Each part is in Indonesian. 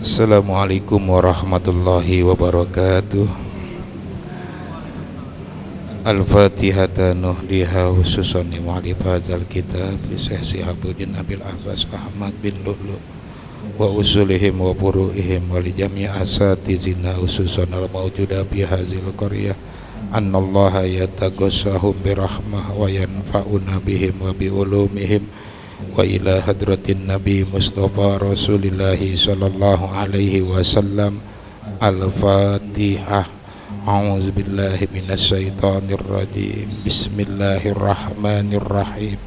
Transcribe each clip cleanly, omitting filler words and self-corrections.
Assalamualaikum warahmatullahi wabarakatuh. Al-Fatihata nuhdiha khususan mu'alif hadzal kitab li Syekh Shihabuddin Abil Abbas Ahmad bin Lu'lu' wa usulihim wa furu'ihim wa li jami' asatizina khususan al-mawjuda bi hadzal qaryah annallaha yatagassahum birahmah wa yanfa'una bihim wa bi ulumihim wa ila hadratin Nabi Mustafa Rasulillahi sallallahu alaihi wasallam. Al-Fatihah. A'udzu billahi minasyaitonir rajim. Bismillahirrahmanirrahim.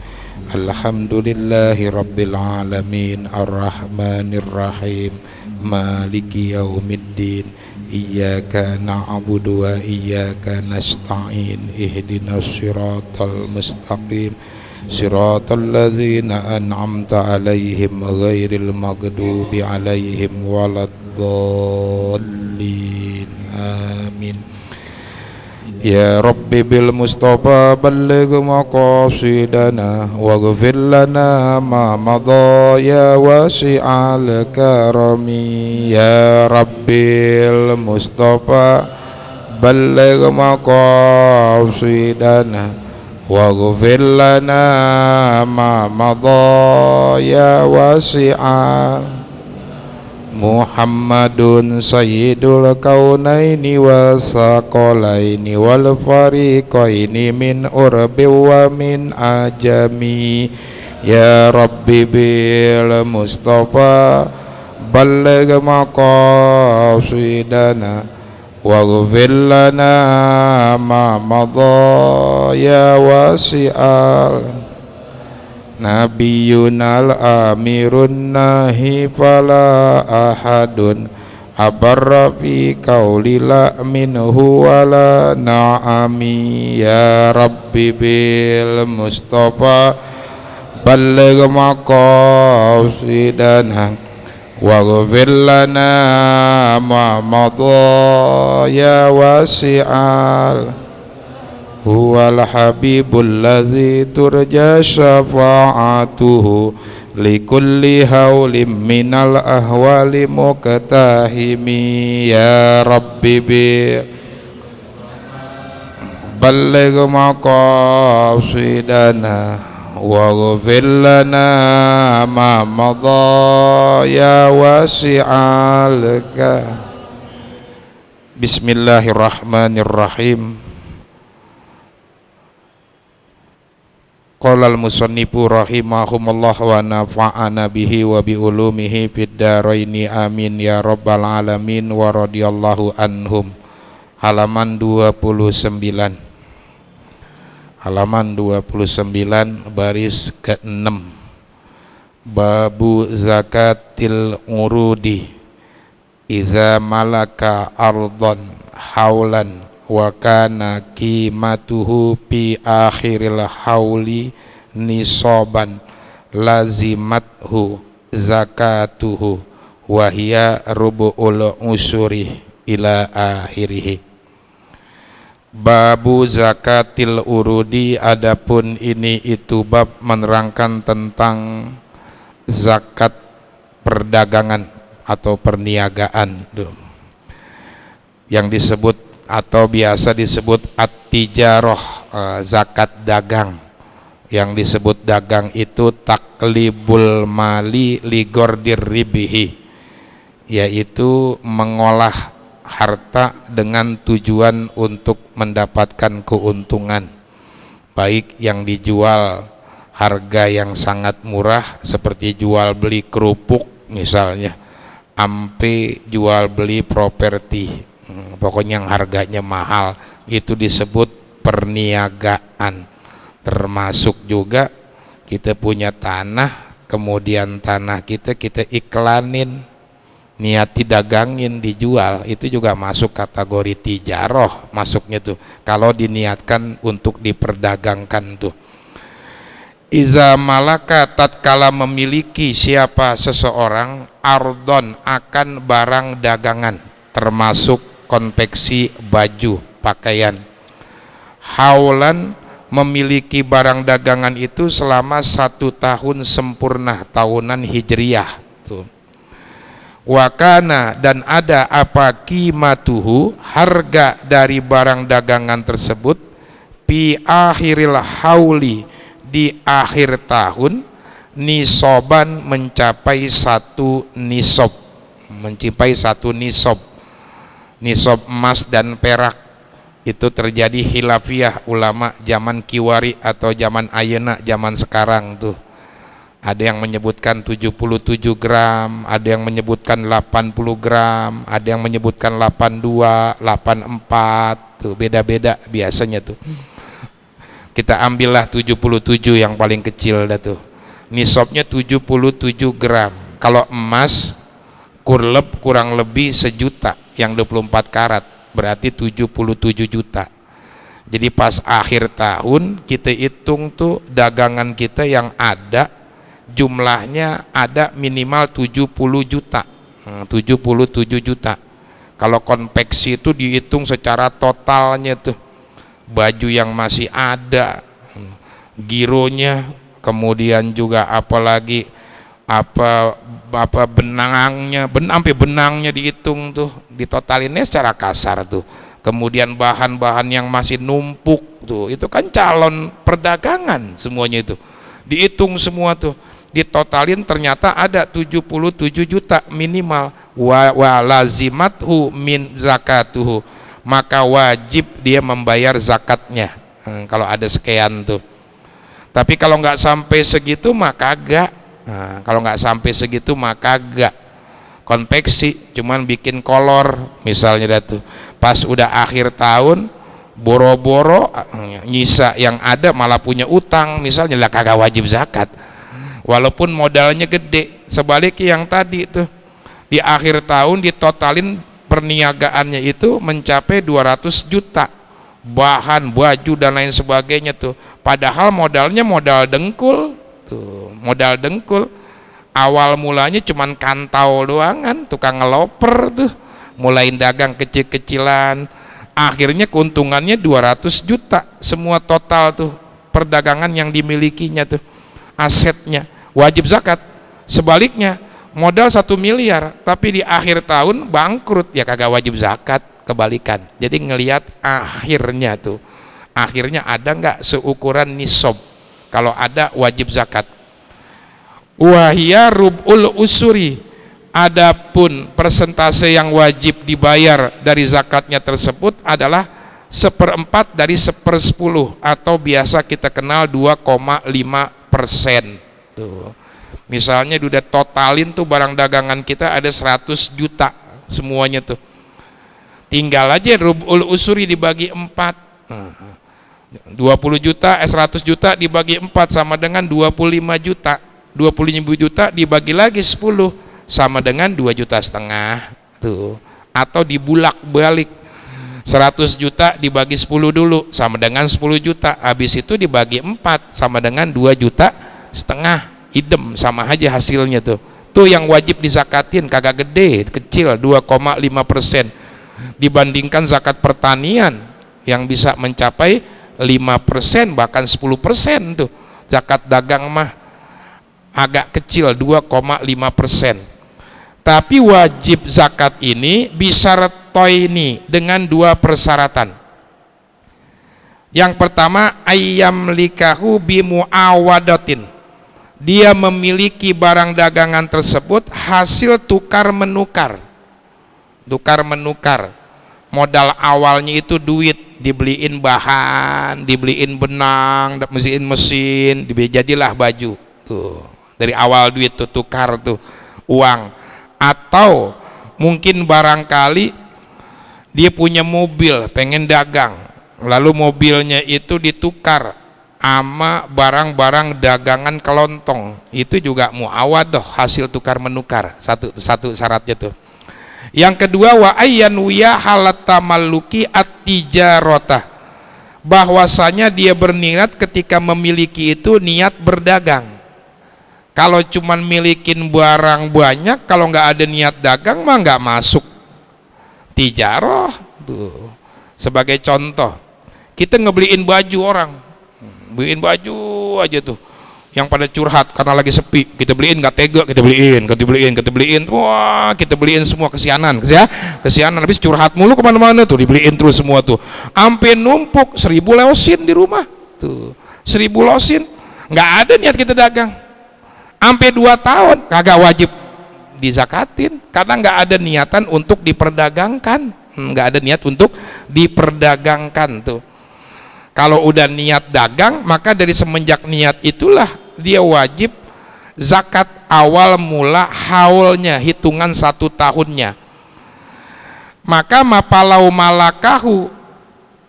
Alhamdulillahi rabbil alamin arrahmanir rahim maliki yaumiddin iyyaka na'budu wa iyyaka nasta'in ihdinas siratal mustaqim siratal ladzina an'amta 'alaihim ghairil maghdubi 'alaihim waladdallin amin. Ya Rabbi bil Mustafa balligh maqasidana waghfir lana ma madha ya wasi'al karami. Ya Rabbil Mustafa balligh maqasidana waghfir lana ma madha ya wasi'al. Muhammadun sayyidul kaunaini wasaqalaini wal fariqaini min urbi wa min ajami. Ya Rabbi bil Mustafa balligh maqasidana waghfir lana ma madha ya wasi'al. Nabiyunal amirun nahi fala ahadun abarra fi qaulila minhu wala na'ami. Ya Rabbi bil Mustafa balligh maqasidana waghfir lana ma madha ya wasi'al. Huwal habibul ladzi turja syafa'atuhu likulli haulim minal ahwali muqtahimi. Ya Rabbi balligh maqasidana waghfir lana ma madha ya wasi'alka. Bismillahirrahmanirrahim. Qala al-musannifu rahimahumullah wa nafa'ana bihi wa bi ulumihi fid dharaini amin ya rabbal alamin wa radhiyallahu anhum. Halaman 29. Halaman 29 baris ke-6. Babu zakatil urudi idza malaka ardhan haulan wa kana qimatuhu fi akhiril hauli nisaban lazimathu zakatuhu wa hiya rubu'ul usuri ila akhirih. Babu zakatil urudi, adapun ini itu bab menerangkan tentang zakat perdagangan atau perniagaan yang disebut atau biasa disebut at-tijarah, zakat dagang. Yang disebut dagang itu taklibul mali ligordir ribihi, yaitu mengolah harta dengan tujuan untuk mendapatkan keuntungan, baik yang dijual harga yang sangat murah seperti jual beli kerupuk misalnya, ampe jual beli properti, pokoknya yang harganya mahal, itu disebut perniagaan. Termasuk juga kita punya tanah, kemudian tanah kita iklanin, niati dagangin, dijual, itu juga masuk kategori tijaroh masuknya tuh, kalau diniatkan untuk diperdagangkan tuh. Iza malaka, tatkala memiliki siapa seseorang ardon, akan barang dagangan, termasuk konveksi baju pakaian, haulan, memiliki barang dagangan itu selama 1 tahun sempurna, tahunan hijriyah tuh. Wakana dan ada apa qimatuhu harga dari barang dagangan tersebut fi akhiril hauli di akhir tahun nisoban mencapai satu nisob, nisob emas dan perak. Itu terjadi khilafiyah ulama zaman kiwari atau zaman ayeuna, zaman sekarang tuh. Ada yang menyebutkan 77 gram, ada yang menyebutkan 80 gram, ada yang menyebutkan 82, 84, tuh beda-beda biasanya tuh. Kita ambillah 77 yang paling kecil dah tuh. Nisabnya 77 gram. Kalau emas kurang lebih 1 juta yang 24 karat, berarti 77 juta. Jadi pas akhir tahun kita hitung tuh dagangan kita yang ada jumlahnya ada minimal 70 juta. 77 juta. Kalau konveksi itu dihitung secara totalnya tuh, baju yang masih ada, gironya, kemudian juga apalagi apa benangnya, sampai benangnya dihitung tuh, ditotalinnya secara kasar tuh. Kemudian bahan-bahan yang masih numpuk tuh, itu kan calon perdagangan semuanya itu. Dihitung semua tuh, ditotalin ternyata ada 77 juta minimal. Wa lazimathu min zakatuhu, maka wajib dia membayar zakatnya kalau ada sekian tuh. Tapi kalau nggak sampai segitu maka kagak. Kalau nggak sampai segitu maka kagak. Konveksi cuman bikin kolor misalnya tuh, pas udah akhir tahun boro-boro nyisa yang ada malah punya utang misalnya, lah kagak wajib zakat walaupun modalnya gede. Sebaliknya yang tadi tuh di akhir tahun ditotalin perniagaannya itu mencapai 200 juta, bahan, baju dan lain sebagainya tuh, padahal modalnya modal dengkul tuh, modal dengkul. Awal mulanya cuman kantau doangan, tukang ngeloper tuh, mulain dagang kecil-kecilan, akhirnya keuntungannya 200 juta semua total tuh perdagangan yang dimilikinya tuh, asetnya wajib zakat. Sebaliknya modal 1 miliar tapi di akhir tahun bangkrut, ya kagak wajib zakat, kebalikan. Jadi ngelihat akhirnya tuh, akhirnya ada nggak seukuran nisab, kalau ada wajib zakat. Wahia rub'ul usuri, adapun persentase yang wajib dibayar dari zakatnya tersebut adalah 1/4 dari 1/10 atau biasa kita kenal 2,5%. Tuh. Misalnya udah totalin tuh barang dagangan kita ada 100 juta semuanya tuh, tinggal aja rub'ul usuri dibagi 4, 20 juta 100 juta dibagi 4 sama dengan 25 juta. 25 juta dibagi lagi 10 sama dengan 2,5 juta tuh, atau dibulak balik 100 juta dibagi 10 dulu sama dengan 10 juta, habis itu dibagi 4 sama dengan 2,5 juta, idem sama aja hasilnya tuh. Tuh yang wajib dizakatin kagak gede, kecil 2,5% dibandingkan zakat pertanian yang bisa mencapai 5% bahkan 10% tuh. Zakat dagang mah agak kecil 2,5%. Tapi wajib zakat ini bisa retoini dengan 2 persyaratan. Yang pertama, ayyam likahu bimuawadatin, dia memiliki barang dagangan tersebut hasil tukar menukar. Modal awalnya itu duit, dibeliin bahan, dibeliin benang, mesin, jadilah baju tuh. Dari awal duit tuh tukar tuh uang. Atau mungkin barangkali dia punya mobil pengen dagang, lalu mobilnya itu ditukar sama barang-barang dagangan kelontong, itu juga muawadah, hasil tukar menukar. Satu syaratnya tuh. Yang kedua, wa ayyanwiya halatamalluki at-tijarotah, bahwasanya dia berniat ketika memiliki itu niat berdagang. Kalau cuman milikin barang banyak, kalau nggak ada niat dagang mah nggak masuk tijaroh tuh. Sebagai contoh, kita ngebeliin baju orang, beliin baju aja tuh, yang pada curhat karena lagi sepi, kita beliin, nggak tega, kita beliin, wah kita beliin semua, kesianan habis curhat mulu kemana-mana tuh, dibeliin terus semua tuh, ampe numpuk 1000 losin di rumah tuh, 1000 losin, nggak ada niat kita dagang, ampe 2 tahun kagak wajib dizakatin karena nggak ada niatan untuk diperdagangkan, nggak ada niat untuk diperdagangkan tuh. Kalau udah niat dagang, maka dari semenjak niat itulah dia wajib zakat awal mula haulnya, hitungan 1 tahunnya. Maka mapalau malakahu,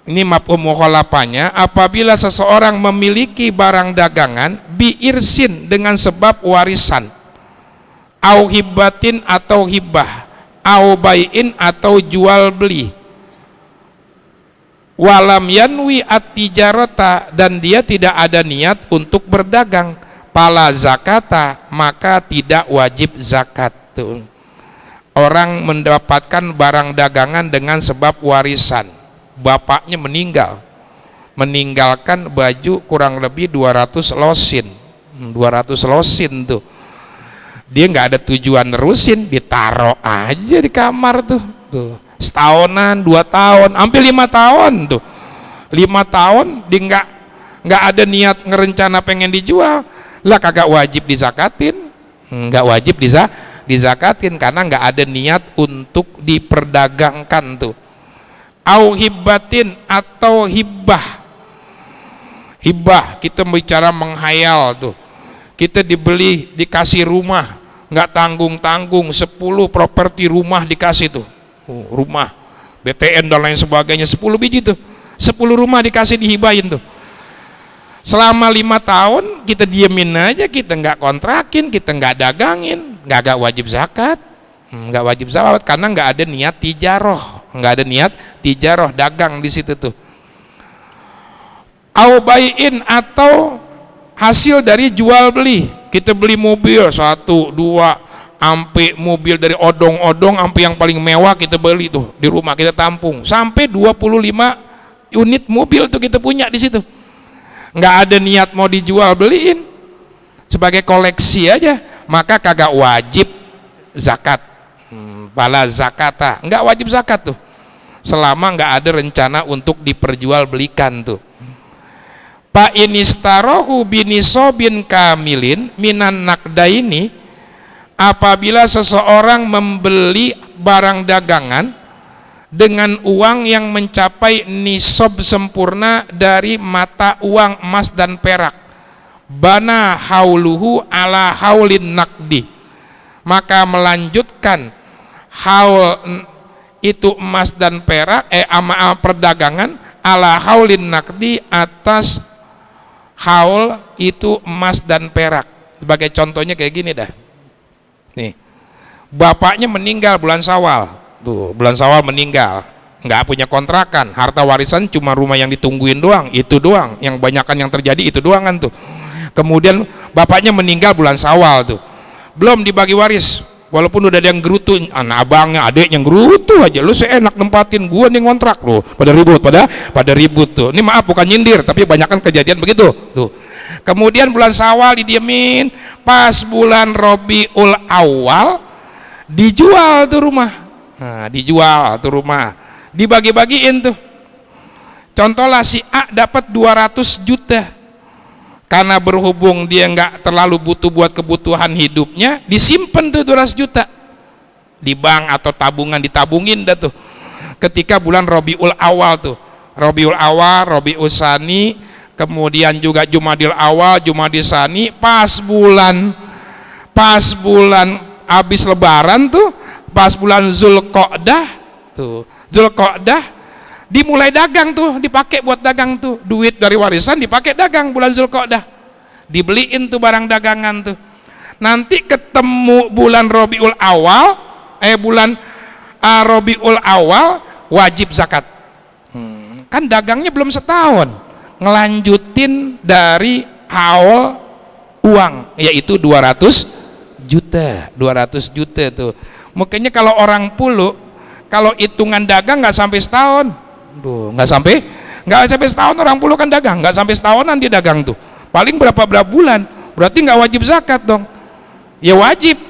ini mafhum mukhalafahnya, apabila seseorang memiliki barang dagangan biirsin dengan sebab warisan, au hibbatin atau hibah, au bai'in atau jual beli, walam yanwi at-tijarata, dan dia tidak ada niat untuk berdagang, pala zakata, maka tidak wajib zakat tuh. Orang mendapatkan barang dagangan dengan sebab warisan, bapaknya meninggalkan baju kurang lebih 200 losin, 200 losin tuh, dia nggak ada tujuan nerusin, ditaruh aja di kamar tuh setahunan, 2 tahun, hampir 5 tahun tuh, 5 tahun dia nggak ada niat ngerencana pengen dijual lah, kagak wajib dizakatin, nggak wajib dizakatin karena nggak ada niat untuk diperdagangkan tuh. Au hibbatin atau hibah, kita bicara menghayal tuh, kita dikasih rumah nggak tanggung-tanggung, 10 properti rumah dikasih tuh, rumah BTN dan lain sebagainya, 10 biji tuh, 10 rumah dikasih, dihibahin tuh, selama 5 tahun kita diemin aja, kita nggak kontrakin, kita nggak dagangin, nggak wajib zakat, nggak wajib zakat karena nggak ada niat tijaroh, nggak ada niat tijaroh dagang di situ tuh. Au bai'in atau hasil dari jual beli, kita beli mobil 1, 2, ampe mobil dari odong-odong, ampe yang paling mewah kita beli tuh di rumah, kita tampung sampai 25 unit mobil tuh kita punya di situ, nggak ada niat mau dijual beliin, sebagai koleksi aja, maka kagak wajib zakat, bala zakata, nggak wajib zakat tuh selama nggak ada rencana untuk diperjualbelikan tuh. Fa inistarohu binisobin kamilin minan nakdaini, apabila seseorang membeli barang dagangan dengan uang yang mencapai nisob sempurna dari mata uang emas dan perak, bana hauluhu ala haulin nakdi, maka melanjutkan haul itu emas dan perak, perdagangan ala haulin nakdi, atas haul itu emas dan perak. Sebagai contohnya kayak gini dah nih, bapaknya meninggal bulan Syawal tuh, bulan Syawal meninggal, nggak punya kontrakan, harta warisan cuma rumah yang ditungguin doang, itu doang yang banyakan yang terjadi, itu doang kan tuh. Kemudian bapaknya meninggal bulan Syawal tuh, belum dibagi waris, walaupun udah ada yang gerutu, anak abangnya, adeknya gerutu aja, lu seenak nempatin gua nih ngontrak, lu pada ribut tuh. Ini maaf bukan nyindir, tapi banyakan kejadian begitu tuh. Kemudian bulan Syawal didiemin, pas bulan Rabiul Awal dijual tuh rumah, nah dijual tuh rumah, dibagi-bagiin tuh. Contohlah si A dapat 200 juta, karena berhubung dia nggak terlalu butuh buat kebutuhan hidupnya, disimpan tuh 200 juta di bank atau tabungan, ditabungin dah tuh. Ketika bulan Rabiul Awal tuh, Rabiul Awal, Rabiul Tsani, kemudian juga Jumadil Awal, Jumadil Tsani, pas bulan habis Lebaran tuh, pas bulan Zulqa'dah tuh, Zulqa'dah dimulai dagang tuh, dipakai buat dagang tuh, duit dari warisan dipakai dagang bulan Zulqa'dah, dibeliin tuh barang dagangan tuh. Nanti ketemu bulan Rabiul Awal, bulan Rabiul Awal wajib zakat. Kan dagangnya belum setahun, ngelanjutin dari haul uang, yaitu 200 juta tuh. Makanya kalau orang pulu, kalau hitungan dagang nggak sampai setahun, nggak sampai setahun orang puluh kan dagang, nggak sampai setahunan dia dagang tuh, paling berapa bulan, berarti nggak wajib zakat dong. Ya wajib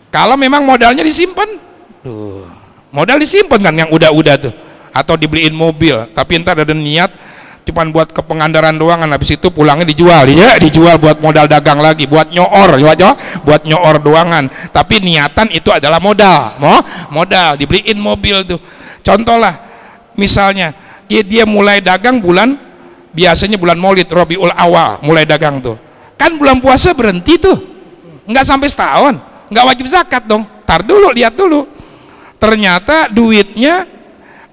kalau memang modalnya disimpan. Tuh, modal disimpan kan yang udah tuh, atau dibeliin mobil tapi ntar ada niat cuman buat ke Pangandaran doang, habis itu pulangnya dijual, ya dijual buat modal dagang lagi, buat nyoor, buat nyoor doangan, tapi niatan itu adalah modal dibeliin mobil tuh. Contoh lah, misalnya dia mulai dagang biasanya bulan Maulid, Rabiul Awal mulai dagang tuh, kan bulan puasa berhenti tuh, nggak sampai setahun, nggak wajib zakat dong. Tar dulu, lihat dulu, ternyata duitnya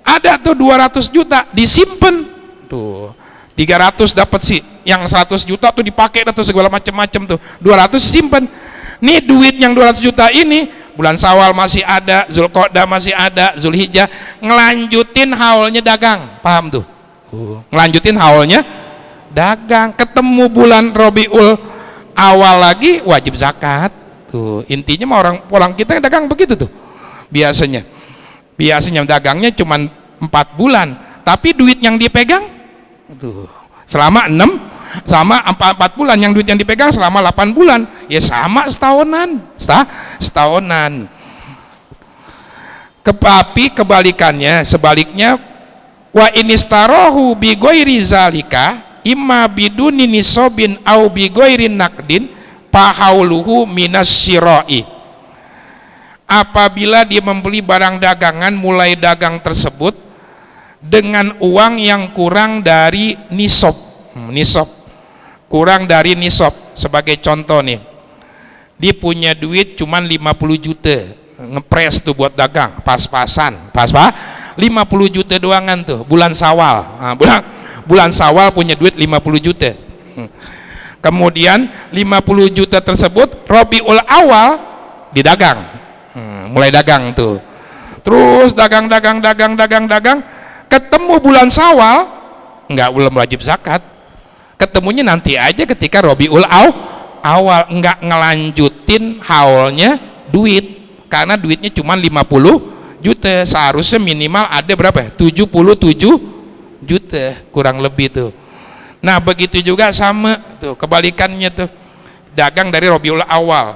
ada tuh 200 juta disimpan tuh, 300 dapat sih, yang 100 juta tuh dipakai tuh segala macam-macam tuh, 200 simpen. Nih duit yang 200 juta ini bulan Syawal masih ada, Zulqa'dah masih ada, Zulhijjah ngelanjutin haulnya dagang, paham tuh? Ngelanjutin haulnya dagang, ketemu bulan Rabiul Awal lagi wajib zakat tuh. Intinya mah orang kita dagang begitu tuh biasanya dagangnya cuman 4 bulan, tapi duit yang dipegang tuh selama 4 bulan, yang duit yang dipegang selama 8 bulan, ya sama setahunan. Tapi sebaliknya, wa inistarohu bi ghairi zalika imma biduni nisobin au bi ghairi naqdin fahauluhu minas syira'i. Apabila dia membeli barang dagangan, mulai dagang tersebut dengan uang yang kurang dari nisob, kurang dari nisob. Sebagai contoh nih, dia punya duit cuman 50 juta, ngepres tuh buat dagang, pas-pasan 50 juta doangan tuh, bulan Syawal. Nah, bulan Syawal punya duit 50 juta. Kemudian 50 juta tersebut Rabiul Awal didagang, mulai dagang tuh, terus dagang, ketemu bulan Syawal belum wajib zakat, ketemunya nanti aja ketika Rabiul Awal, nggak ngelanjutin haulnya duit, karena duitnya cuma 50 juta, seharusnya minimal ada berapa? 77 juta kurang lebih tuh. Nah begitu juga sama tuh kebalikannya tuh, dagang dari Rabiul Awal,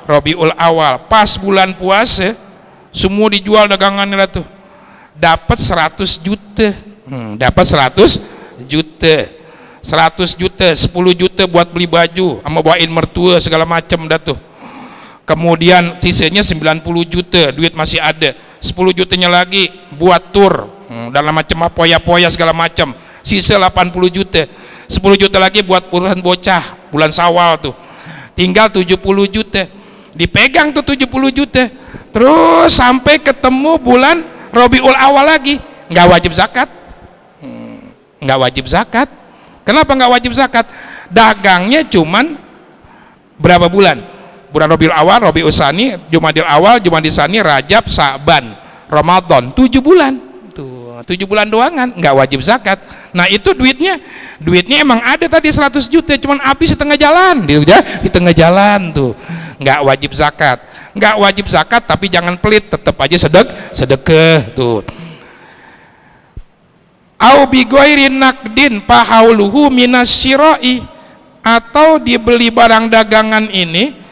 Rabiul Awal pas bulan puasa semua dijual dagangannya lah tuh, dapat 100 juta, dapat 100 juta, 10 juta buat beli baju sama bawain mertua segala macam dah tuh. Kemudian sisanya 90 juta, duit masih ada, 10 jutanya lagi buat tur dalam macam poya-poya segala macam, sisa 80 juta, 10 juta lagi buat urusan bocah bulan Syawal tuh, tinggal 70 juta, dipegang tuh 70 juta, terus sampai ketemu bulan Rabiul Awal lagi, nggak wajib zakat. Kenapa nggak wajib zakat? Dagangnya cuman berapa bulan? Bulan Rabiul Awal, Rabiul Tsani, Jumadil Awal, Jumadil Tsani, Rajab, Sa'ban, Ramadan, 7 bulan tuh, 7 bulan doangan, nggak wajib zakat. Nah itu duitnya emang ada tadi 100 juta, cuman habis di tengah jalan, di tengah jalan tuh, nggak wajib zakat, tapi jangan pelit, tetap aja sedekah tuh. Au bi ghairi naqdin fahauluhu minas syira'i, atau dibeli barang dagangan ini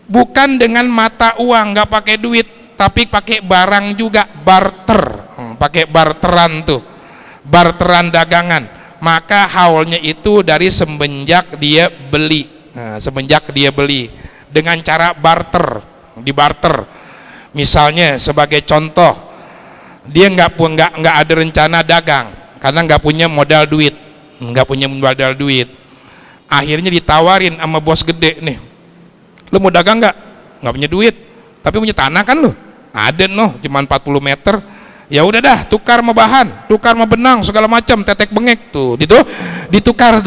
bukan dengan mata uang, nggak pakai duit, tapi pakai barang juga, barter, pakai barteran tuh, barteran dagangan, maka haulnya itu dari semenjak dia beli. Nah, semenjak dia beli dengan cara barter, dibarter. Misalnya sebagai contoh, dia nggak ada rencana dagang karena nggak punya modal duit, akhirnya ditawarin sama bos gede nih, lu mau dagang nggak punya duit tapi punya tanah kan lu, ada cuma 40 meter, ya udah dah, tukar sama bahan, tukar sama benang segala macam, tetek bengek tuh, ditukar,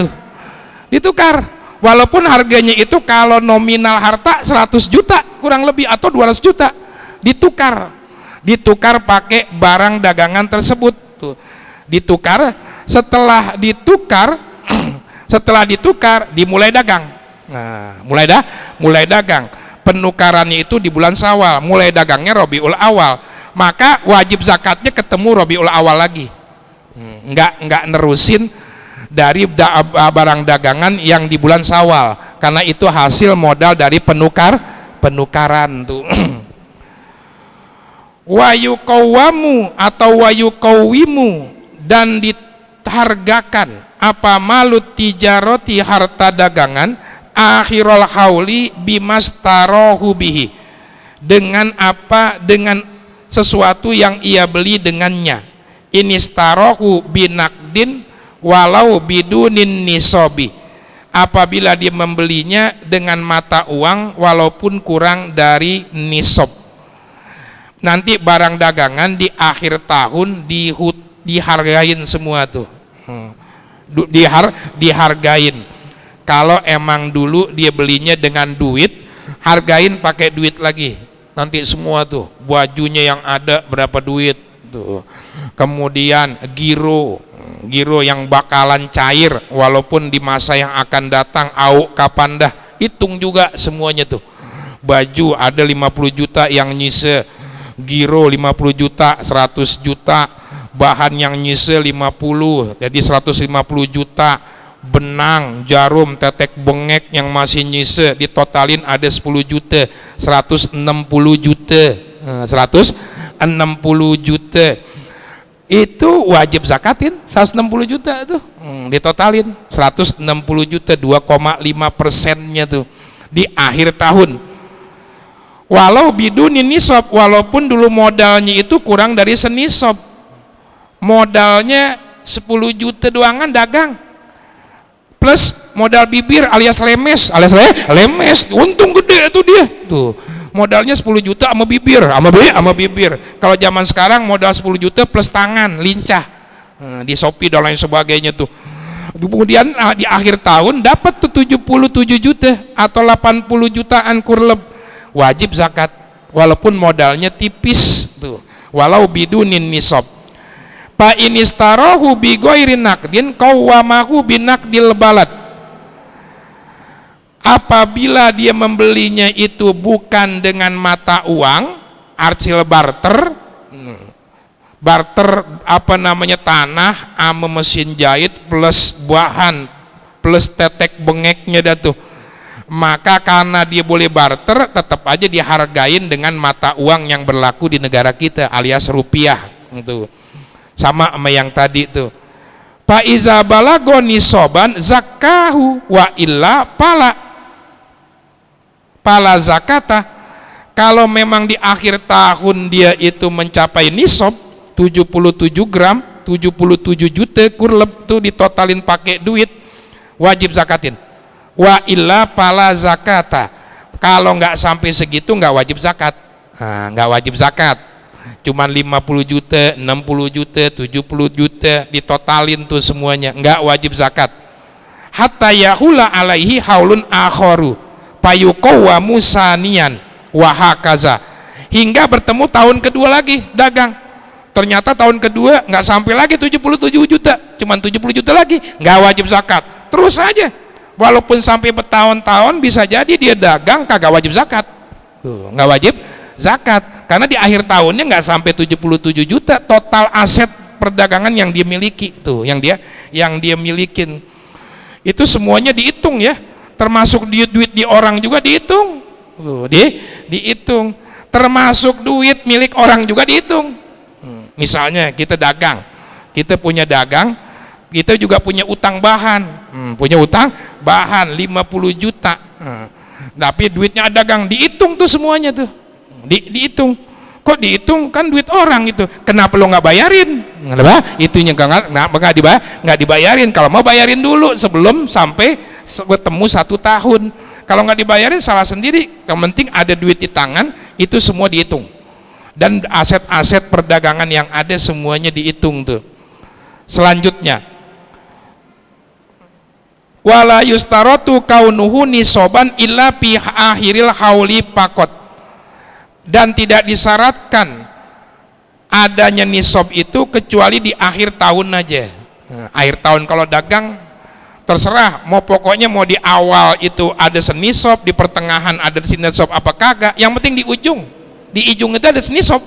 walaupun harganya itu kalau nominal harta 100 juta kurang lebih atau 200 juta, ditukar pakai barang dagangan tersebut tuh, setelah ditukar dimulai dagang. Nah, mulai dagang, penukarannya itu di bulan Syawal, mulai dagangnya Rabiul Awal, maka wajib zakatnya ketemu Rabiul Awal lagi, nggak nerusin dari barang dagangan yang di bulan Syawal, karena itu hasil modal dari penukaran tuh. Wayukawamu atau wayukawimu, dan dihargakan apa malut tijaroti harta dagangan akhirul hauli bimastarohu bihi, dengan apa, dengan sesuatu yang ia beli dengannya. Inistarohu binakdin walau bidunin nisobi, apabila dia membelinya dengan mata uang walaupun kurang dari nisob. Nanti barang dagangan di akhir tahun dihargain semua tuh, dihargain. Kalau emang dulu dia belinya dengan duit, hargain pakai duit lagi. Nanti semua tuh bajunya yang ada berapa duit tuh. Kemudian giro yang bakalan cair walaupun di masa yang akan datang au kapan dah, hitung juga semuanya tuh. Baju ada 50 juta yang nyise, giro 50 juta, 100 juta, bahan yang nyise 50, jadi 150 juta, benang, jarum, tetek bengek yang masih nyise ditotalin ada 10 juta, 160 juta, 160 juta itu wajib zakatin. 160 juta tuh ditotalin 160 juta, 2,5%-nya tuh di akhir tahun. Walau bidunin nisab, walaupun dulu modalnya itu kurang dari senisab, modalnya 10 juta doangan dagang plus modal bibir alias lemes, untung gede tuh dia tuh, modalnya 10 juta sama bibir, sama bibir. Kalau zaman sekarang modal 10 juta plus tangan lincah di Shopee dan lain sebagainya tuh. Kemudian di akhir tahun dapat tuh 77 juta atau 80 jutaan kurleb, wajib zakat walaupun modalnya tipis tuh, walau bidunin nisab. Fa inistarohu bi ghairi naqdin qawwamahu binaqdil balad, apabila dia membelinya itu bukan dengan mata uang, arsil barter apa namanya, tanah sama mesin jahit plus bahan plus tetek bengeknya dah tuh, maka karena dia boleh barter tetap aja dihargain dengan mata uang yang berlaku di negara kita alias rupiah itu, sama sama yang tadi tuh. Fa iza balago nisoban zakahu wa illa pala zakata, kalau memang di akhir tahun dia itu mencapai nisab 77 gram 77 juta kurleb tuh ditotalin pakai duit, wajib zakatin. Wa illa pala zakata, kalau nggak sampai segitu nggak wajib zakat. Nggak wajib zakat, cuman 50 juta 60 juta 70 juta ditotalin tuh semuanya, nggak wajib zakat. Hatta yahula alaihi haulun akharu payuqawwamu saniyan wa hakaza, hingga bertemu tahun kedua lagi dagang, ternyata tahun kedua nggak sampai lagi 77 juta, cuman 70 juta lagi, nggak wajib zakat. Terus aja walaupun sampai bertahun-tahun bisa jadi dia dagang kagak wajib zakat tuh, nggak wajib zakat karena di akhir tahunnya nggak sampai 77 juta total aset perdagangan yang dia miliki tuh, yang dia milikin itu semuanya dihitung ya, termasuk duit di orang juga dihitung tuh, dihitung, termasuk duit milik orang juga dihitung. Misalnya kita dagang, kita punya dagang, kita juga punya utang bahan, punya utang bahan 50 juta, tapi duitnya dagang dihitung tuh semuanya tuh, dihitung. Kok dihitung, kan duit orang itu, kenapa lo nggak bayarin? Itunya nggak dibayarin. Kalau mau bayarin dulu sebelum sampai ketemu 1 tahun. Kalau nggak dibayarin salah sendiri. Yang penting ada duit di tangan, itu semua dihitung. Dan aset-aset perdagangan yang ada semuanya dihitung tuh. Selanjutnya, wala yustaratu kaunuhu nisoban illa fi akhiril hauli pakot, dan tidak disyaratkan adanya nisab itu kecuali di akhir tahun aja. Akhir tahun kalau dagang terserah, mau pokoknya mau di awal itu ada senisab, di pertengahan ada senisab apa kagak, yang penting di ujung itu ada senisab.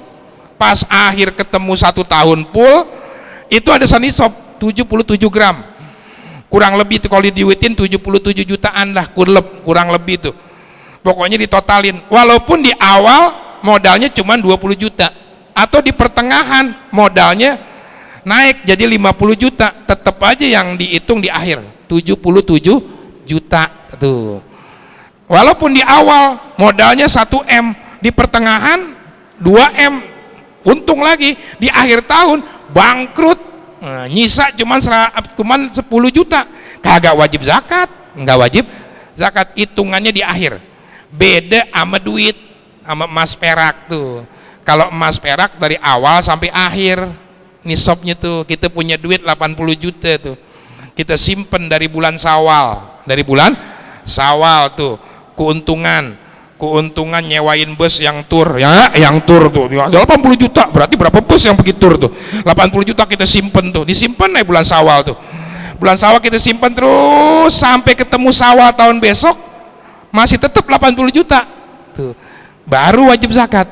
Pas akhir ketemu 1 tahun full itu ada senisab 77 gram. kurang lebih tuh kalau diduitin 77 jutaan lah, kurang lebih tuh, pokoknya ditotalin. Walaupun di awal modalnya cuma 20 juta atau di pertengahan modalnya naik jadi 50 juta, tetap aja yang dihitung di akhir 77 juta tuh. Walaupun di awal modalnya 1M, di pertengahan 2M, untung lagi, di akhir tahun bangkrut, nyisa cuman 10 juta, kagak wajib zakat, nggak wajib zakat, hitungannya di akhir. Beda sama duit, sama emas perak tuh. Kalau emas perak dari awal sampai akhir nisabnya tuh, kita punya duit 80 juta tuh, kita simpen dari bulan Syawal tuh, keuntungan nyewain bus yang tur tuh 80 juta, berarti berapa bus yang pergi tur tuh, 80 juta kita simpen tuh, disimpan bulan Syawal tuh, bulan Syawal kita simpen terus sampai ketemu Syawal tahun besok masih tetap 80 juta tuh, baru wajib zakat.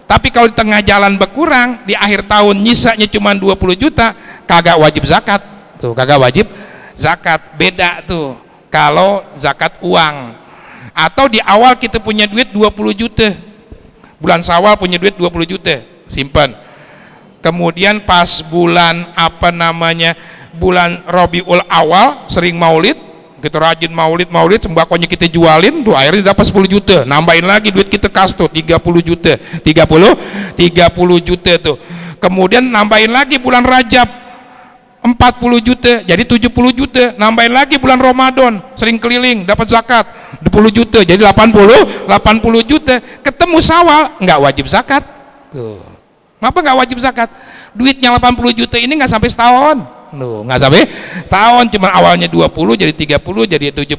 Tapi kalau di tengah jalan berkurang, di akhir tahun nyisanya cuma 20 juta, kagak wajib zakat tuh, kagak wajib zakat. Beda tuh kalau zakat uang. Atau di awal kita punya duit 20 juta, bulan Syawal punya duit 20 juta simpan, kemudian pas bulan bulan Rabiul Awal sering maulid, kita rajin maulid, sembakonya kita jualin tuh, akhirnya dapat 10 juta, nambahin lagi duit kita kas tuh 30 juta tuh, kemudian nambahin lagi bulan Rajab 40 juta jadi 70 juta, nambahin lagi bulan Ramadan sering keliling dapat zakat 20 juta jadi 80 juta, ketemu Syawal nggak wajib zakat tuh. Kenapa nggak wajib zakat? Duitnya 80 juta ini nggak sampai setahun loh, nggak sampai tahun, cuma awalnya 20 jadi 30 jadi 70,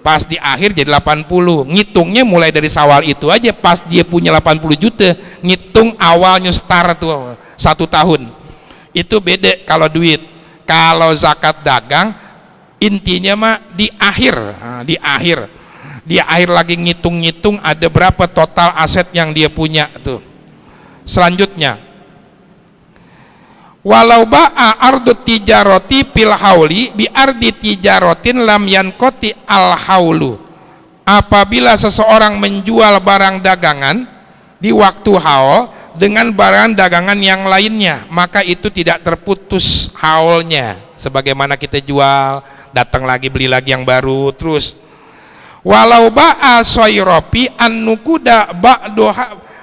pas di akhir jadi 80. Ngitungnya mulai dari Syawal itu aja, pas dia punya 80 juta ngitung awalnya start tuh 1 tahun. Itu beda kalau duit. Kalau zakat dagang intinya mah di akhir, di akhir lagi ngitung ada berapa total aset yang dia punya tuh. Selanjutnya, walau ba'a ardu tijaroti fil hauli bi ardi tijarotin lam yankoti al haulu. Apabila seseorang menjual barang dagangan di waktu haul dengan barang dagangan yang lainnya, maka itu tidak terputus haulnya, sebagaimana kita jual datang lagi beli lagi yang baru terus. Walau ba'a soyropi an nukuda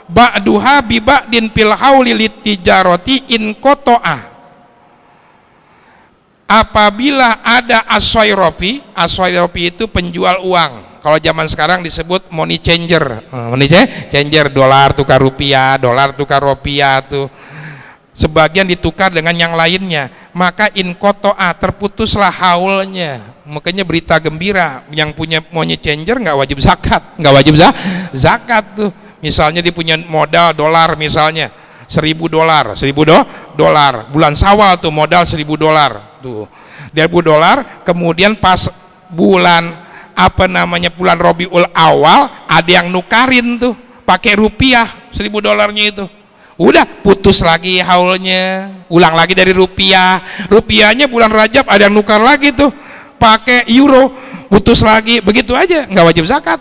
ba'duha bi ba'din fil hauli litijaroti in koto'a. Apabila ada asoyropi itu penjual uang. Kalau zaman sekarang disebut money changer, dolar tukar rupiah tuh, sebagian ditukar dengan yang lainnya, maka in koto'a terputuslah haulnya. Makanya berita gembira, yang punya money changer nggak wajib zakat tuh. Misalnya dia punya modal dolar misalnya $1.000, bulan Syawal tuh modal $1.000 tuh, $1.000, kemudian pas bulan bulan Rabiul Awal ada yang nukarin tuh pakai rupiah $1.000 itu, udah putus lagi haulnya, ulang lagi dari rupiahnya bulan Rajab ada yang nukar lagi tuh pakai euro, putus lagi, begitu aja, nggak wajib zakat.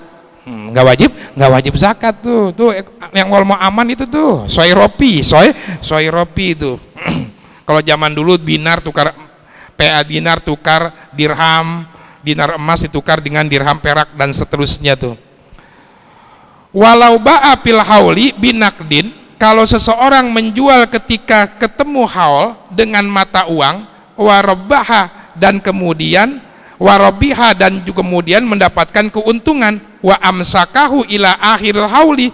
Nggak wajib zakat tuh yang mau aman itu tuh soy ropi itu. Kalau zaman dulu dinar tukar dirham, dinar emas ditukar dengan dirham perak dan seterusnya tuh. Walau ba'a fil hauli binakdin, kalau seseorang menjual ketika ketemu haul dengan mata uang, warabaha dan kemudian mendapatkan keuntungan, wa amsakahu ila akhir hauli,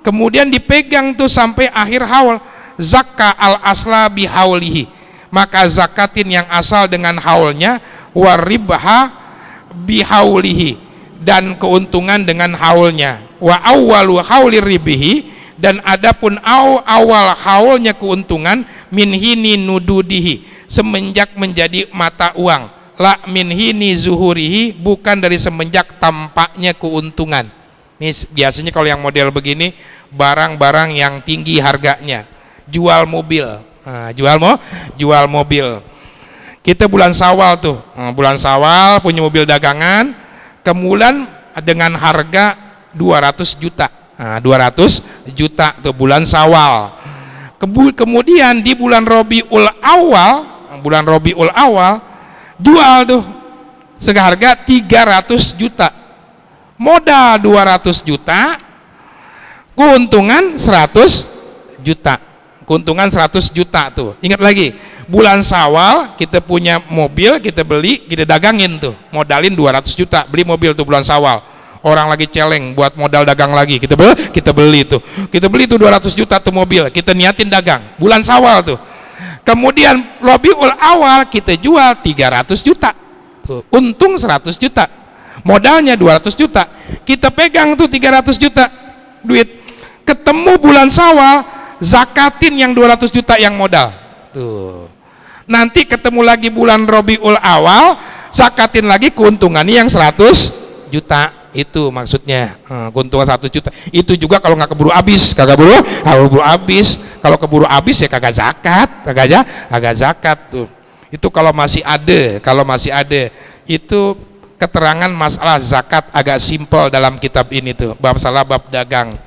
kemudian dipegang tuh sampai akhir haul, zakka al asla bihaulihi, maka zakatin yang asal dengan haulnya, waribha bihaulihi, dan keuntungan dengan haulnya, wa awwalu hauli ribihi, dan adapun awal haulnya keuntungan, min hini nududihi, semenjak menjadi mata uang, la min hini zuhurihi, bukan dari semenjak tampaknya keuntungan. Ini biasanya kalau yang model begini barang-barang yang tinggi harganya, jual mobil, jual mobil. Kita bulan Syawal tuh, bulan Syawal punya mobil dagangan, kemudian dengan harga 200 juta. Nah, 200 juta tuh bulan Syawal. Kemudian di bulan Rabiul Awal jual tuh seharga 300 juta. Modal 200 juta, keuntungan 100 juta. Keuntungan 100 juta tuh. Ingat lagi, bulan Syawal kita punya mobil, kita beli, kita dagangin tuh. Modalin 200 juta, beli mobil tuh bulan Syawal. Orang lagi celeng buat modal dagang lagi, kita beli tuh. Kita beli tuh 200 juta tuh mobil, kita niatin dagang. Bulan Syawal tuh. Kemudian Rabiul Awal kita jual 300 juta. Tuh, untung 100 juta. Modalnya 200 juta. Kita pegang tuh 300 juta duit. Ketemu bulan Syawal, zakatin yang 200 juta yang modal. Tuh. Nanti ketemu lagi bulan Rabiul Awal, zakatin lagi keuntungannya yang 100 juta. Itu maksudnya, keuntungan 100 juta. Itu juga kalau nggak keburu habis, keburu habis. Kalau keburu habis ya kagak zakat tuh. Itu kalau masih ada. Itu keterangan masalah zakat agak simpel dalam kitab ini tuh, bab dagang.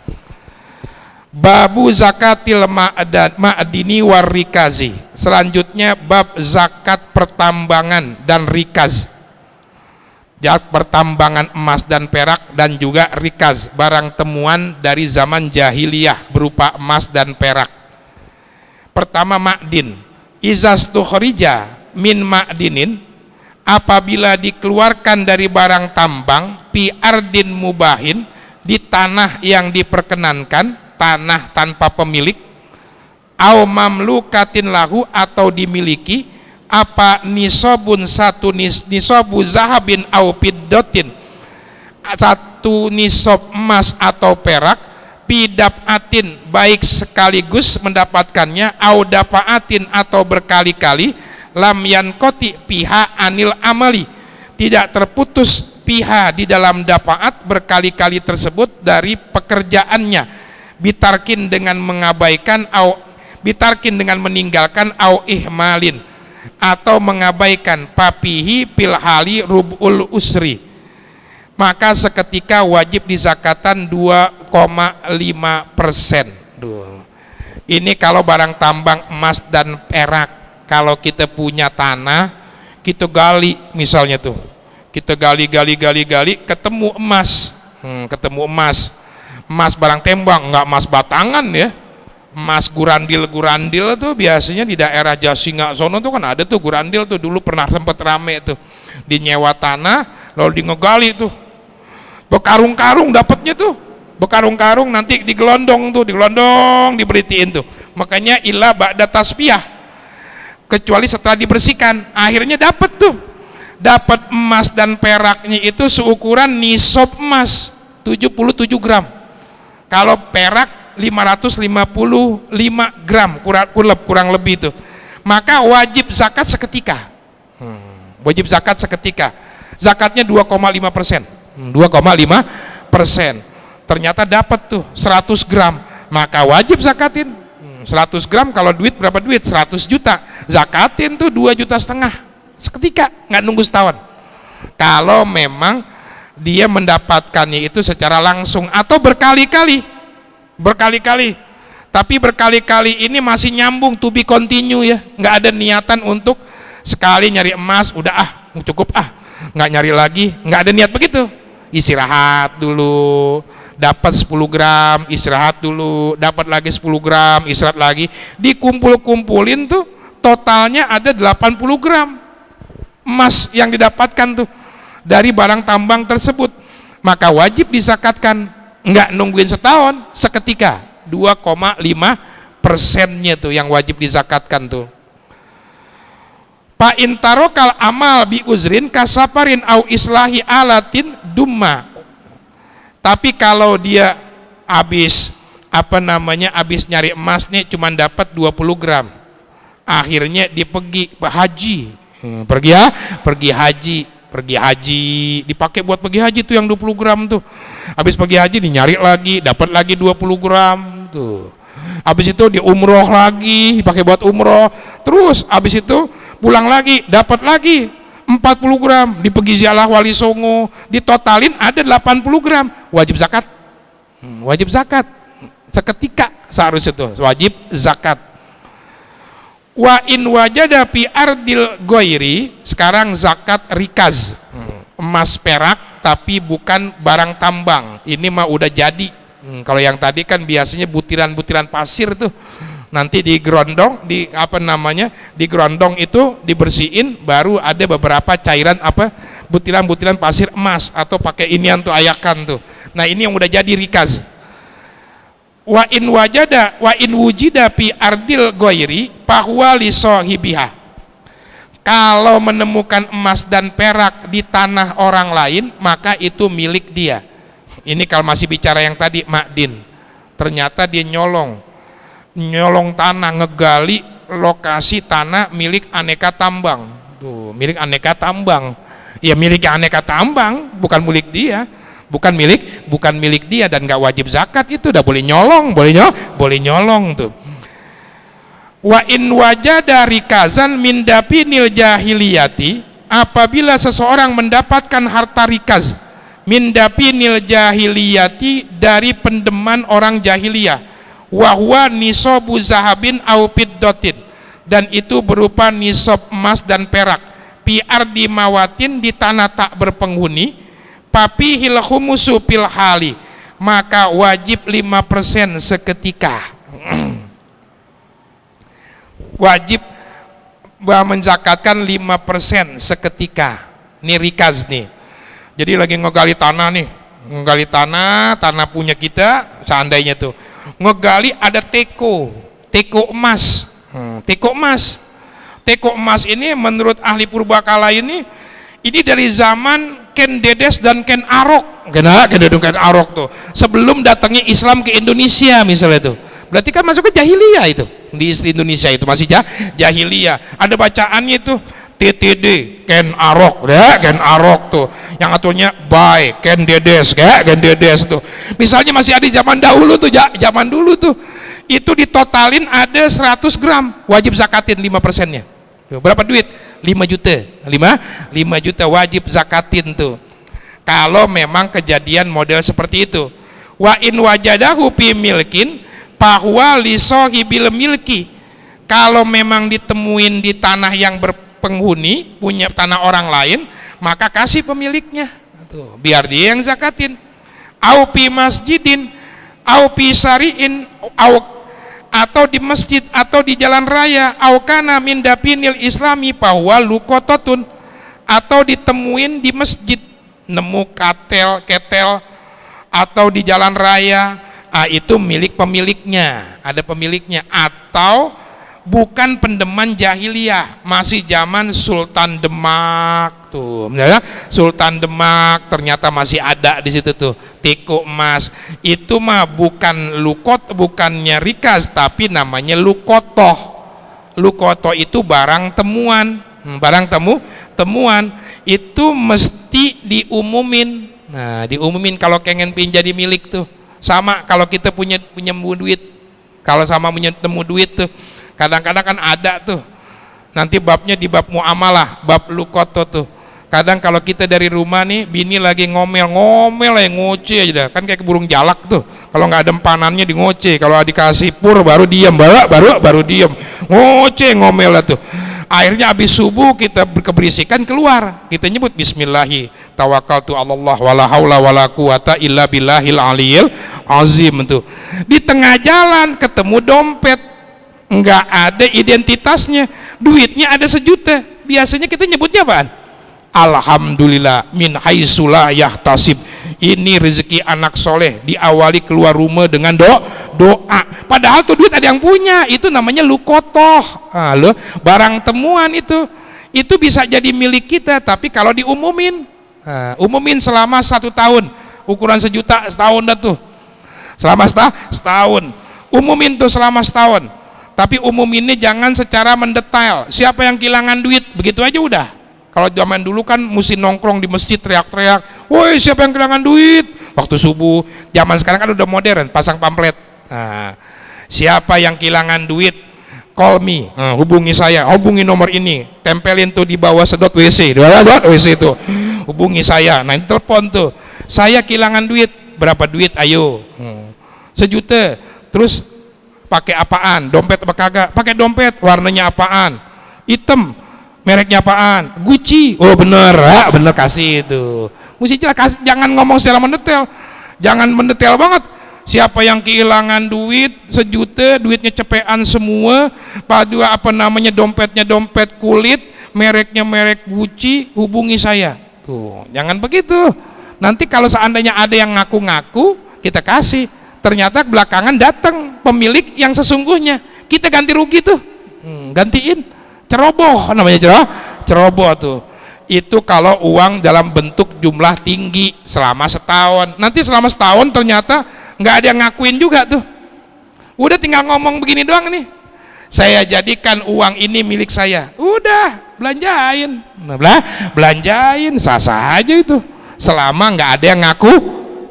Babu zakatil ma'adini war rikazi. Selanjutnya bab zakat pertambangan dan rikaz. Zakat pertambangan emas dan perak dan juga rikaz, barang temuan dari zaman jahiliyah berupa emas dan perak. Pertama ma'din. Izastukhrija min ma'dinin, apabila dikeluarkan dari barang tambang, pi ardin mubahin, di tanah yang diperkenankan, tanah tanpa pemilik, au mamlukatin lahu, atau dimiliki, apa nisobun satu nisobu zahabin au fiddatin, satu nisob emas atau perak, pidapatin, baik sekaligus mendapatkannya, au dapaatin, atau berkali-kali, lam yankoti piha anil amali, tidak terputus piha di dalam dapaat berkali-kali tersebut dari pekerjaannya, bitarkin dengan mengabaikan, au bitarkin dengan meninggalkan, au ihmalin, atau mengabaikan, papihi pilhali rub'ul usri, maka seketika wajib dizakatan 2,5%. Ini kalau barang tambang emas dan perak. Kalau kita punya tanah, kita gali misalnya tuh, kita gali ketemu emas, emas barang tembang, nggak emas batangan ya, emas gurandil tuh biasanya di daerah Jasinga sono tuh kan ada tuh gurandil tuh, dulu pernah sempet rame tuh, di nyewa tanah lalu di ngegali tuh, berkarung-karung dapatnya tuh, berkarung-karung, nanti digelondong diberitiin tuh, makanya ilah ba'da tasbiyah, kecuali setelah dibersihkan, akhirnya dapat emas dan peraknya itu seukuran nisob emas 77 gram, kalau perak 555 gram kurang lebih itu, maka wajib zakat seketika. Zakatnya 2,5%. Ternyata dapat tuh 100 gram, maka wajib zakatin. 100 gram kalau duit berapa duit? 100 juta. Zakatin tuh 2,5 juta seketika, nggak nunggu setahun. Kalau memang dia mendapatkannya itu secara langsung atau berkali-kali, tapi berkali-kali ini masih nyambung, to be continue ya, nggak ada niatan untuk sekali nyari emas udah cukup nggak nyari lagi, nggak ada niat begitu. Istirahat dulu, dapat 10 gram, istirahat dulu, dapat lagi 10 gram, istirahat lagi, dikumpulin tuh totalnya ada 80 gram emas yang didapatkan tuh dari barang tambang tersebut, maka wajib dizakatkan, nggak nungguin setahun, seketika 2,5%-nya tuh yang wajib dizakatkan tuh. Pak intarokal amal bi uzrin kasaparin au islahi alatin dumma. Tapi kalau dia habis nyari emas nih cuman dapat 20 gram, akhirnya dia pergi haji, dipakai buat pergi haji tuh yang 20 gram tuh, habis pergi haji dinyari lagi, dapat lagi 20 gram tuh, habis itu dia umroh lagi, dipakai buat umroh, terus habis itu pulang lagi dapat lagi 40 gram, dipegizialah Wali Songo, ditotalin ada 80 gram, wajib zakat. Wajib zakat seketika, seharusnya itu wajib zakat. Wa in wajada fi ardil ghairi, sekarang zakat rikaz, emas perak tapi bukan barang tambang, ini mah udah jadi. Kalau yang tadi kan biasanya butiran-butiran pasir tuh, nanti digerondong, digerondong itu dibersihin, baru ada beberapa cairan butiran-butiran pasir emas, atau pakai inian tuh, ayakan tuh. Nah ini yang udah jadi rikaz. Wa in wujida fi ardil ghairi fahuwa li sahibiha, kalau menemukan emas dan perak di tanah orang lain maka itu milik dia. Ini kalau masih bicara yang tadi makdin, ternyata dia nyolong tanah, ngegali lokasi tanah milik Aneka Tambang. Tuh, milik Aneka Tambang. Ya milik Aneka Tambang, bukan milik dia. Bukan milik dia, dan nggak wajib zakat, itu udah boleh nyolong, boleh nyolong tuh. Wa in wajada rikazan min dapinil jahiliyati, apabila seseorang mendapatkan harta rikaz min dapinil jahiliyati, dari pendeman orang jahiliyah, wa huwa nisabu zahabin au fiddatin, dan itu berupa nisab emas dan perak, fi ardi mawatin, di tanah tak berpenghuni, papihil khumusu fil hali, maka wajib 5% seketika. Wajib menzakatkan 5% seketika. Ini rikaz nih. Jadi lagi ngegali tanah, tanah punya kita, seandainya tuh ngegali ada teko emas. Teko emas ini menurut ahli purbakala ini dari zaman Ken Dedes dan Ken Arok. Ken Arok tuh sebelum datangnya Islam ke Indonesia misalnya tuh. Berarti kan masuk ke jahiliyah itu. Di Indonesia itu masih jahiliyah. Ada bacaannya itu TTD Ken Arok, ya Ken Arok tuh. Yang aturnya by Ken Dedes, ya Ken Dedes tuh. Misalnya masih ada zaman dahulu tuh, zaman dulu tuh. Itu ditotalin ada 100 gram, wajib zakatin 5%-nya. Berapa duit? 5 juta. 5 juta wajib zakatin tuh. Kalau memang kejadian model seperti itu. Wa in wajadahu fi milkin fahuwa li sahibil milki, kalau memang ditemuin di tanah yang berpenghuni, punya tanah orang lain, maka kasih pemiliknya tuh, biar dia yang zakatin. Au fi masjidin au fi syari'in, atau di masjid atau di jalan raya, au kana min dapinil islami fahuwa luqatatun, atau ditemuin di masjid, nemu ketel atau di jalan raya, itu milik pemiliknya, ada pemiliknya. Atau bukan pendeman jahiliyah, masih zaman Sultan Demak tuh, ya, Sultan Demak ternyata masih ada di situ tuh teko emas. Itu mah bukan bukannya rikaz, tapi namanya lukotoh. Lukotoh itu barang temuan, temuan itu mesti diumumin. Nah, diumumin kalau pengen jadi milik tuh. Sama kalau kita punya duit, kalau sama temu duit tuh, kadang-kadang kan ada tuh, nanti babnya di bab muamalah, bab lukoto tuh. Kadang kalau kita dari rumah nih, bini lagi ngomel ya ngoceh aja dah, kan kayak burung jalak tuh. Kalau nggak ada empanannya di ngoceh, kalau dikasih pur baru diam, baru diam, ngomel lah tuh. Akhirnya habis subuh kita keberisikan keluar, kita nyebut bismillahi tawakkaltu 'alallah wala haula wala quwata illa billahil aliyil azim tuh. Di tengah jalan ketemu dompet, nggak ada identitasnya, duitnya ada 1 juta. Biasanya kita nyebutnya apaan? Alhamdulillah min haitsu la yahtasib. Ini rezeki anak soleh, diawali keluar rumah dengan doa. Padahal tuh duit ada yang punya, itu namanya lukotoh. Barang temuan itu bisa jadi milik kita, tapi kalau diumumin, umumin selama 1 tahun, ukuran 1 juta setahun dah tuh, selama setahun, umumin tuh selama setahun. Tapi umuminnya jangan secara mendetail. Siapa yang kehilangan duit, begitu aja udah. Kalau zaman dulu kan mesti nongkrong di masjid teriak-teriak, woi siapa yang kehilangan duit waktu subuh. Zaman sekarang kan udah modern, pasang pamflet. Nah, siapa yang kehilangan duit call me, hubungi saya, hubungi nomor ini, tempelin tuh di bawah sedot WC, di bawah WC itu, hubungi saya. Nah, telepon tuh, saya kehilangan duit, berapa duit, ayo, 1 juta, terus pakai apaan, dompet apa kagak, pakai dompet, warnanya apaan, hitam, mereknya apaan, Gucci, oh bener, bener, kasih itu, mesti jelas, jangan ngomong secara mendetail, jangan mendetail banget. Siapa yang kehilangan duit 1 juta, duitnya cepean semua, padu dompetnya dompet kulit, mereknya merek Gucci, hubungi saya. Tuh, jangan begitu. Nanti kalau seandainya ada yang ngaku-ngaku, kita kasih, ternyata belakangan datang pemilik yang sesungguhnya, kita ganti rugi tuh, gantiin, ceroboh namanya, ceroboh tuh. Itu kalau uang dalam bentuk jumlah tinggi selama setahun. Nanti selama setahun ternyata nggak ada yang ngakuin juga tuh, udah tinggal ngomong begini doang nih, saya jadikan uang ini milik saya, udah belanjain, belanjain sah-sah aja itu, selama nggak ada yang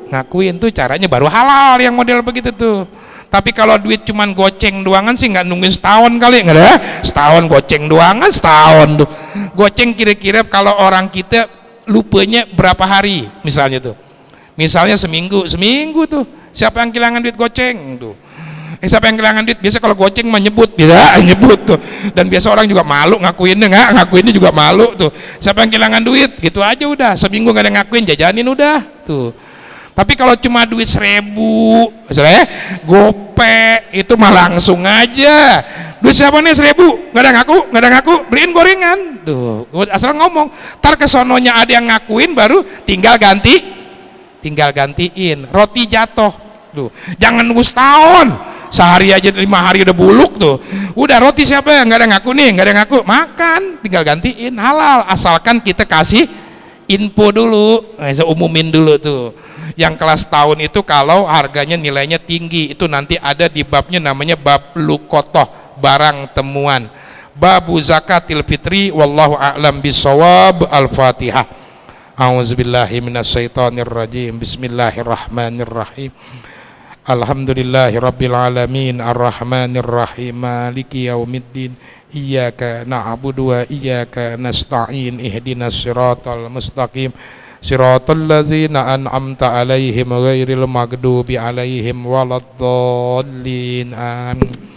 ngakuin tuh, caranya baru halal yang model begitu tuh. Tapi kalau duit cuman goceng doangan sih nggak nungguin setahun kali, nggak ada setahun goceng doangan, setahun tuh goceng. Kira-kira kalau orang kita lupanya berapa hari misalnya tuh, misalnya seminggu tuh, siapa yang kehilangan duit goceng tuh, siapa yang kehilangan duit, biasa kalau goceng mah nyebut, biasa nyebut tuh, dan biasa orang juga malu ngakuinnya, ngakuinnya juga malu tuh, siapa yang kehilangan duit, gitu aja udah, seminggu nggak ada ngakuin, jajanin udah tuh. Tapi kalau cuma duit 1.000 misalnya gope, itu mah langsung aja, duit siapa nih 1.000, nggak ada ngaku, beliin gorengan tuh, asal ngomong, ntar kesononya ada yang ngakuin, baru tinggal gantiin, roti jatuh tuh, jangan nunggu setahun, sehari aja 5 hari udah buluk tuh, udah roti siapa yang nggak ada ngaku, makan, tinggal gantiin, halal, asalkan kita kasih info dulu, umumin dulu tuh. Yang kelas tahun itu kalau harganya nilainya tinggi, itu nanti ada di babnya namanya bab lukotoh, barang temuan, babu zakatil fitri, wallahu a'lam bisawab. Al-Fatihah. A'udzubillahi minasyaitonirrajim. Bismillahirrahmanirrahim. Alhamdulillahi rabbil alamin, arrahmanirrahim, maliki yaumiddin, iyyaka na'budu wa iyyaka nasta'in, ihdinas siratal mustaqim, siratal ladzina an'amta 'alaihim ghairil maghdubi 'alaihim waladdallin, amin.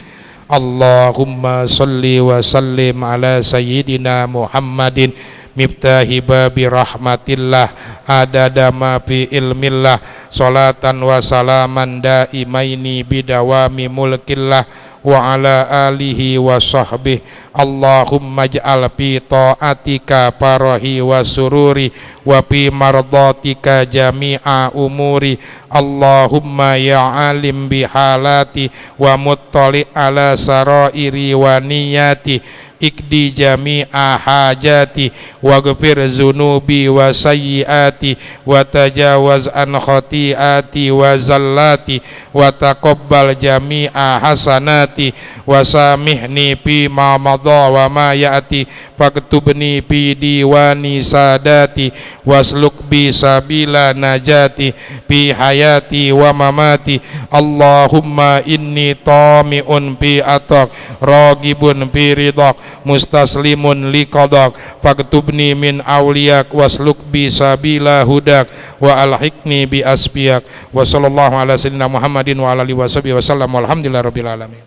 Allahumma shalli wa sallim ala sayyidina Muhammadin miftahi babi rahmatillah, adada ma fi ilmillah, salatan wa salaman daimaini bidawami mulkillah, wa ala alihi wa sahbihi. Allahumma ij'al fi ta'atika farahi wa sururi, wa fi mardatika jami'a umuri. Allahumma ya alim bihalati, wa muttali ala sarairi wa niyati, ikdi jami'a hajati, waghfir zunubi wa sayyiati, wa tajawaz an khati'ati wa zallati, wa taqabbal jami'a hasanati, wa samihni fi ma madha wa ma ya'ti, faktubni fi diwani sadati, wasluk bi sabila najati, fi hayati wa mamati. Allahumma inni tami'un fi atak, ragibun fi ridak, mustaslimun liqadak, faktubni min awliyak, wasluk bi sabila hudak, wa alhiqni bi asbiyak. Wa sallallahu ala sayyidina Muhammadin wa ala alihi wa sahbihi wa sallam, walhamdulillahi rabbil alamin.